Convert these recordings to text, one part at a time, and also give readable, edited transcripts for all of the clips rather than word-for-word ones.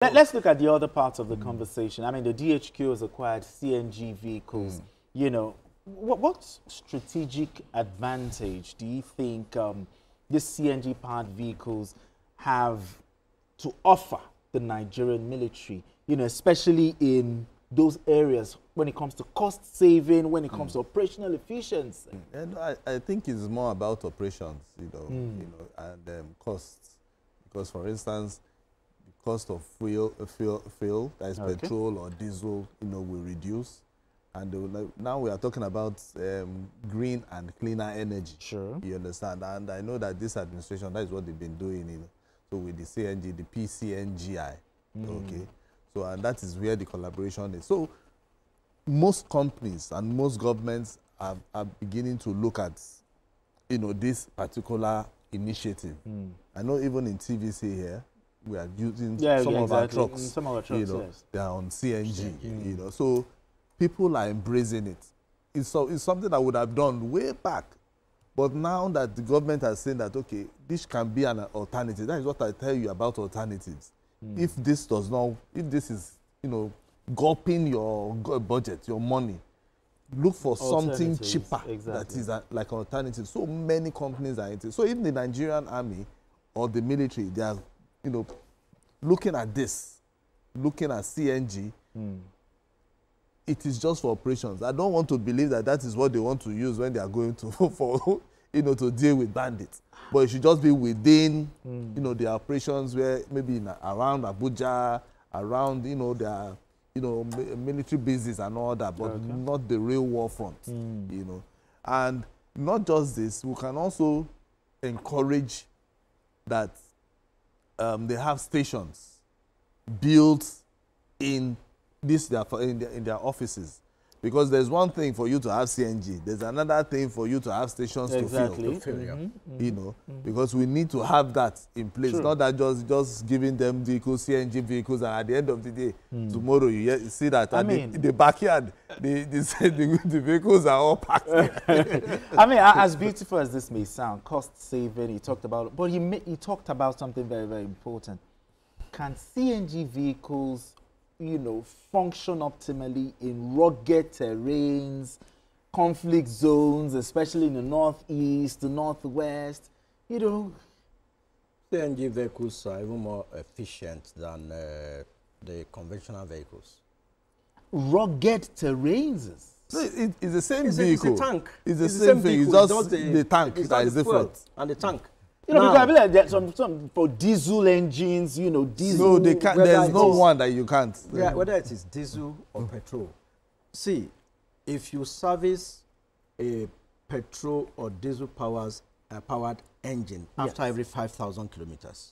Let's look at the other part of the conversation. I mean, the DHQ has acquired CNG vehicles. You know, what strategic advantage do you think these CNG-powered vehicles have to offer the Nigerian military, you know, especially in those areas when it comes to cost saving, when it comes to operational efficiency? And I think it's more about operations, you know, and costs. Because, for instance, the cost of fuel, that is petrol or diesel, you know, will reduce. And now we are talking about green and cleaner energy. Sure. You understand? And I know that this administration, that is what they've been doing, you know. So with the CNG, the Pi-CNG, okay. So, and that is where the collaboration is. So most companies and most governments are beginning to look at, you know, this particular initiative. I know even in TVC here, we are using some of our trucks. Some of our trucks, you know, yes. They are on CNG, you know. So people are embracing it. It's something that would have done way back. But now that the government has said that, okay, this can be an alternative, that is what I tell you about alternatives. If this does not, if this is, you know, gulping your budget, your money, look for something cheaper that is like an alternative. So many companies are into it. So if the Nigerian army or the military, they are, you know, looking at this, looking at CNG, it is just for operations. I don't want to believe that that is what they want to use when they are going to for, you know, to deal with bandits. But it should just be within, you know, the operations where maybe around Abuja, around, you know, their, you know, military bases and all that, but not the real war front, you know. And not just this, we can also encourage that they have stations built in in their offices. Because there's one thing for you to have CNG, there's another thing for you to have stations to fill. You know, because we need to have that in place. Not that just giving them vehicles, CNG vehicles, and at the end of the day, tomorrow you see that in the backyard, the vehicles are all packed. I mean, as beautiful as this may sound, cost saving, he talked about, but he talked about something very, very important. Can CNG vehicles, you know, function optimally in rugged terrains, conflict zones, especially in the northeast, the northwest, you know? CNG vehicles are even more efficient than the conventional vehicles. Rugged terrains? So it's the same vehicle. It's a tank. It's the same thing. It's just the tank that is different. And the tank. You know, because I feel like there's some for diesel engines, you know, diesel. No, they can't. There's no one that you can't. Yeah, whether it is diesel or petrol. See, if you service a petrol or diesel powered engine after every 5,000 kilometers,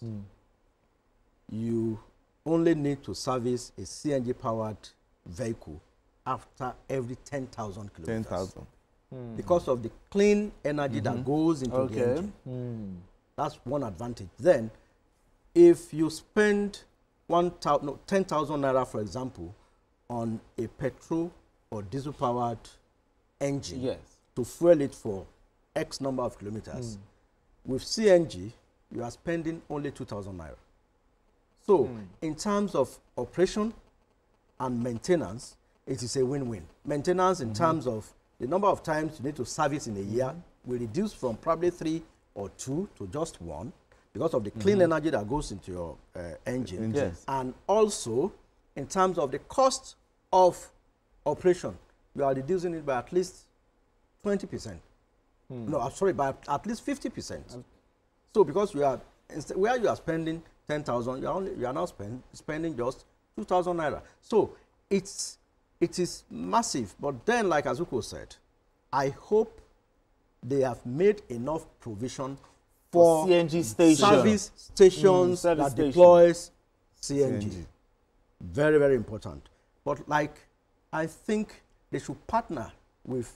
you only need to service a CNG powered vehicle after every 10,000 kilometers. 10,000. Because of the clean energy that goes into the engine. That's one advantage. Then, if you spend 10,000 naira, for example, on a petrol or diesel-powered engine to fuel it for X number of kilometers, with CNG, you are spending only 2,000 naira. So, in terms of operation and maintenance, it is a win-win. Maintenance in terms of the number of times you need to service in a year will reduce from probably 3 or 2 to just 1 because of the clean energy that goes into your engine. And also, in terms of the cost of operation, you are reducing it by at least 20%. No, I'm sorry, by at least 50%. So because where you are spending 10,000, you are now spending just 2,000 naira. So it is massive. But then, like Azuko said, I hope they have made enough provision for CNG stations, service stations that deploys CNG. Very, very important. But like, I think they should partner with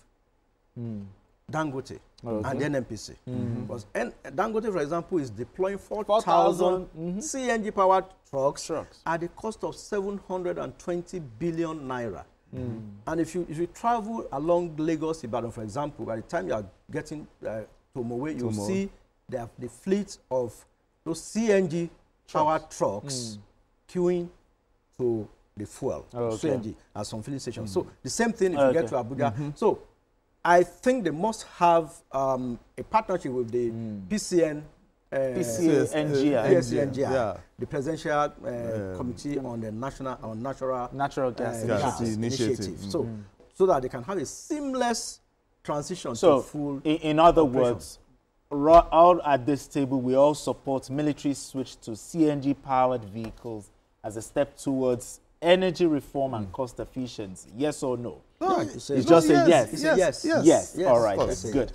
Dangote and NNPC. Because Dangote, for example, is deploying 4,000 CNG-powered trucks at the cost of 720 billion naira. And if you travel along Lagos, Ibadan, for example, by the time you are getting to Mowe, you'll see the fleet of those CNG-powered trucks queuing to the fuel, Okay. CNG, at some filling stations. So the same thing if you get to Abuja. So I think they must have a partnership with the PCN, Pi-CNG, yeah. the Presidential Committee on the Natural Gas Initiative. So that they can have a seamless transition So, to full. in other operation. words, all at this table, we all support military switch to CNG-powered vehicles as a step towards energy reform and cost efficiency. Yes or no? No, Yeah, It's just a yes. It's a yes. Yes. Yes. All right. Of That's course. good.